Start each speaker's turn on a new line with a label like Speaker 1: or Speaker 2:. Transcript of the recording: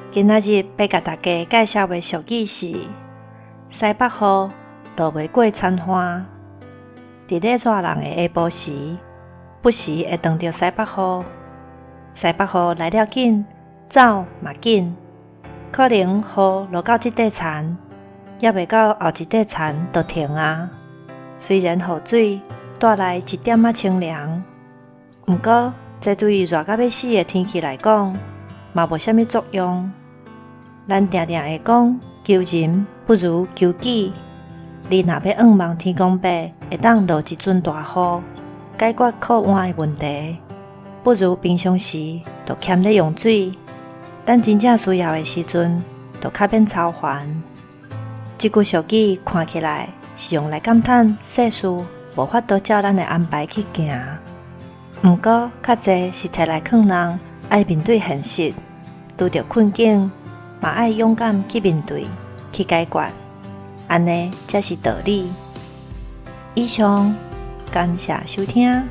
Speaker 1: 今仔日要甲大家介绍的俗语是：西北雨，落袂过田花。伫咧热人的下晡时，不时会撞到西北雨。西北雨来了紧，走嘛紧，可能雨落到即块田，还袂到后一块田就停啊。虽然雨水带来一点仔清凉，毋过这对于热到要死的天气来讲，嘛无啥物作用。咱常常会讲，求人不如求己。你若要仰望天公伯会当落一阵大雨，解决靠岸的问题，不如平常时就欠咧用水，等真正需要的时阵，就较免操烦。这句俗语看起来是用来感叹世事无法度照咱的安排去行，毋过较济是摕来劝人爱面对现实，拄着困境嘛爱勇敢去面对、去解决，安尼才是道理。以上，感谢收听。